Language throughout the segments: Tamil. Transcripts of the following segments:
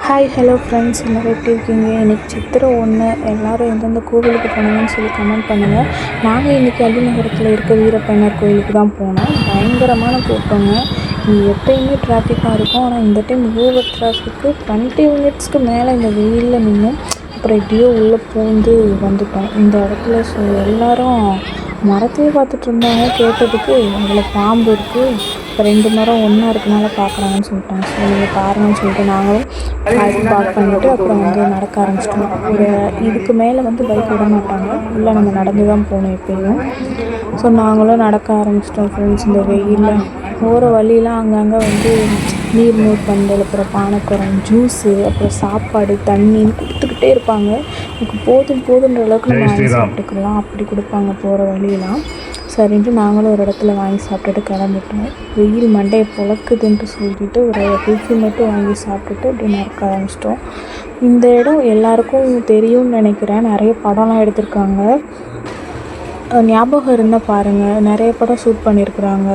ஹாய் ஹலோ ஃப்ரெண்ட்ஸ், எல்லோரும் எப்படி இருக்கீங்க? இன்றைக்கி சித்திரை 1. எல்லோரும் எந்தெந்த கோவிலுக்கு போனாங்கன்னு சொல்லி கமெண்ட் பண்ணுங்கள். நாங்கள் இன்றைக்கி அள்ளிநகரத்தில் இருக்க வீரப்பனார் கோவிலுக்கு தான் போனோம். பயங்கரமான கூட்டங்க. இங்கே எப்போயுமே டிராஃபிக்காக இருக்கும், ஆனால் இந்த டைம் ஓவர் டிராஃபிக்கு. 20 மினிட்ஸ்க்கு மேலே இந்த வெயிலில் நின்றும் அப்புறம் எப்படியோ உள்ளே பூந்து வந்துட்டோம் இந்த இடத்துல. ஸோ எல்லோரும் மரத்தையே பார்த்துட்டு இருந்தாங்க. கேட்டதுக்கு அதில் பாம்பு இருக்குது, இப்போ 2 மரம் ஒன்றா இருக்கனால பார்க்குறாங்கன்னு சொல்லிட்டாங்க. ஸோ நீங்கள் பாருங்கன்னு சொல்லிட்டு நாங்களும் பார்க் பண்ணிவிட்டு அப்புறம் நடக்க ஆரம்பிச்சிட்டோம். ஒரு இதுக்கு மேலே பைக் விட மாட்டாங்க, இல்லை நம்ம நடந்து தான் போகணும் எப்பயும். ஸோ நாங்களும் நடக்க ஆரம்பிச்சிட்டோம் ஃப்ரெண்ட்ஸ். இந்த வெயிலில் போகிற வழியெலாம் அங்கங்கே நீர் பந்தல், அப்புறம் பானைக்குரம், ஜூஸு, அப்புறம் சாப்பாடு, தண்ணின்னு கொடுத்துக்கிட்டே இருப்பாங்க. எனக்கு போதுன்ற அளவுக்கு நம்ம வாங்கி சாப்பிட்டுக்கலாம், அப்படி கொடுப்பாங்க போகிற வழியெலாம். சரின்ட்டு நாங்களும் ஒரு இடத்துல வாங்கி சாப்பிட்டுட்டு கிளம்பிட்டோம். வெயில் மண்டையை பொழக்குதுன்ட்டு சொல்லிட்டு ஒரு குல்ஃபி மட்டும் வாங்கி சாப்பிட்டுட்டு அப்படி நடக்க ஆரம்பிச்சிட்டோம். இந்த இடம் எல்லாருக்கும் தெரியும்னு நினைக்கிறேன். நிறைய படம்லாம் எடுத்திருக்காங்க, ஞாபகம் இருந்தால் பாருங்கள். நிறைய படம் ஷூட் பண்ணியிருக்கிறாங்க.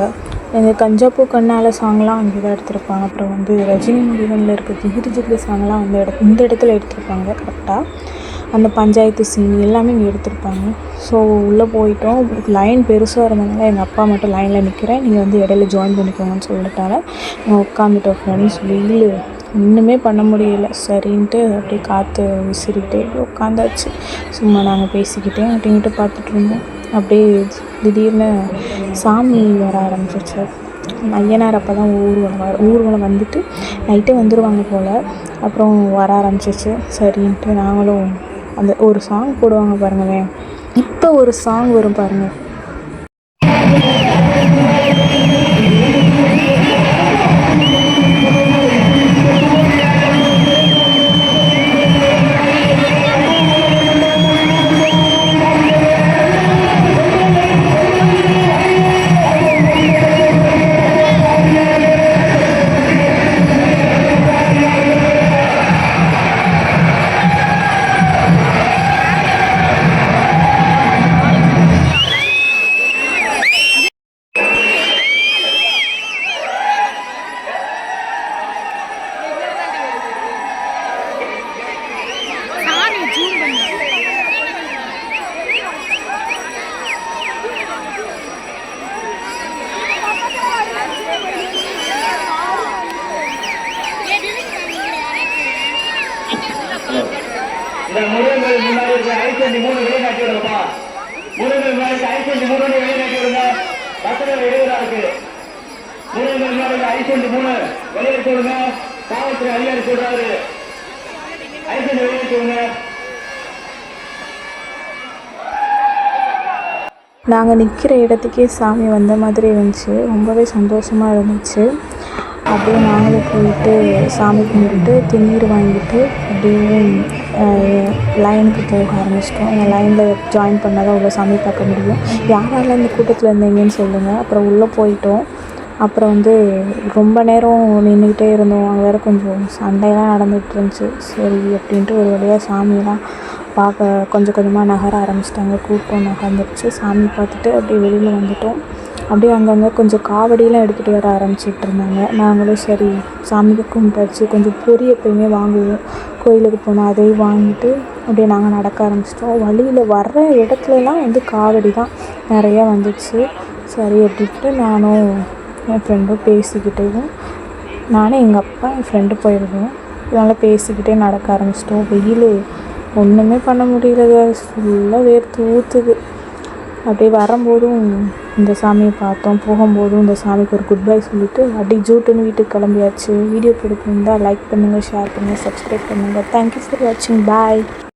இந்த கஞ்சாப்பூ கண்ணால சாங்லாம் அங்கே தான் எடுத்திருப்பாங்க. அப்புறம் ரஜினி முருகனில் இருக்க ஜிகிரி ஜிகிரி சாங்லாம் இந்த இடத்துல எடுத்திருப்பாங்க கரெக்டாக. அந்த பஞ்சாயத்து சீன் எல்லாமே இங்கே எடுத்திருப்பாங்க. ஸோ உள்ளே போயிட்டோம். லைன் பெருசாக இருந்ததுனால எங்கள் அப்பா மட்டும் லைனில் நிற்கிறேன், நீங்கள் இடையில ஜாயின் பண்ணிக்கோங்கன்னு சொல்லிட்டாங்க. நான் உட்காந்துட்டோம் ஃப்ரெண்ட்ஸ். வெயில் ஒன்றுமே பண்ண முடியல. சரின்ட்டு அப்படியே காற்று விசிறிட்டு உட்காந்தாச்சு. சும்மா நாங்கள் பேசிக்கிட்டே அப்படின்ட்டு பார்த்துட்டு இருந்தோம். அப்படியே திடீர்னு சாமி வர ஆரம்பிச்சிச்சு. ஐயனார் அப்போ தான் ஊர்வலம் வந்துட்டு நைட்டே வந்துடுவாங்க போல். அப்புறம் வர ஆரம்பிச்சிச்சு. சரின்ட்டு நாங்களும் அந்த ஒரு சாங் போடுவாங்க பாருங்களேன், இப்போ ஒரு சாங் வரும் பாருங்கள். இந்த முருகன் முன்னாடி இருக்க ஐசண்டி 3 வெளியே காட்டி விடுங்கப்பா. முருகன் முன்னாடி ஐசண்டி 3 வெளியே காட்டி விடுங்க. பக்கத்தில் இடையூறா இருக்கு. முருகன் முன்னாடி ஐசண்டி 3 வெளியே விடுங்க. காவல்துறை அதிகாரி சொல்றாரு, ஐசண்டி வெளியே விடுங்க. நாங்கள் நிற்கிற இடத்துக்கே சாமி வந்த மாதிரி இருந்துச்சு. ரொம்பவே சந்தோஷமாக இருந்துச்சு. அப்படியே நாங்களும் போயிட்டு சாமி கும்பிட்டு திருநீர் வாங்கிட்டு அப்படியே லைனுக்கு போக ஆரம்பிச்சிட்டோம். அந்த லைனில் ஜாயின் பண்ணால் தான் உள்ள சாமி பார்க்க முடியும். யாரெல்லாம் இந்த கூட்டத்தில் இருந்தீங்கன்னு சொல்லுங்கள். அப்புறம் உள்ளே போயிட்டோம். அப்புறம் ரொம்ப நேரம் நின்றுக்கிட்டே இருந்தோம். அங்கே வேறு கொஞ்சம் சண்டையெல்லாம் நடந்துகிட்டு இருந்துச்சு. சரி அப்படின்ட்டு ஒரு வழியாக சாமியெல்லாம் பார்க்க கொஞ்சம் கொஞ்சமாக நகர ஆரம்பிச்சிட்டாங்க. கூட்டம் நகர்ந்துருச்சு. சாமி பார்த்துட்டு அப்படியே வெளியில் வந்துட்டோம். அப்படியே அங்கங்கே கொஞ்சம் காவடியெலாம் எடுத்துகிட்டு வர ஆரம்பிச்சிட்டு இருந்தாங்க. நாங்களும் சரி சாமிக்கு கும்பிட்டாச்சு. கொஞ்சம் பொரி எப்பயுமே வாங்குவோம் கோயிலுக்கு போனால், அதையும் வாங்கிட்டு அப்படியே நாங்கள் நடக்க ஆரம்பிச்சிட்டோம். வழியில் வர்ற இடத்துலலாம் காவடி தான் நிறையா வந்துச்சு. சரி அப்படின்ட்டு நானும் என் ஃப்ரெண்டும் பேசிக்கிட்டேவும், நானும் எங்கள் அப்பா என் ஃப்ரெண்டு போயிருந்தோம். இதனால் பேசிக்கிட்டே நடக்க ஆரம்பிச்சிட்டோம். வெயில் ஒன்றுமே பண்ண முடியல, ஃபுல்லாக வேர்த்து ஊற்றுது. அப்படியே வரும்போதும் இந்த சாமியை பார்த்தோம், போகும்போதும் இந்த சாமிக்கு ஒரு குட் பை சொல்லிவிட்டு அப்படி ஜூட்டுன்னு வீட்டுக்கு கிளம்பியாச்சு. வீடியோ பிடிச்சிருந்தால் லைக் பண்ணுங்கள், ஷேர் பண்ணுங்கள், சப்ஸ்கிரைப் பண்ணுங்கள். தேங்க்யூ ஃபார் வாட்சிங். பாய்.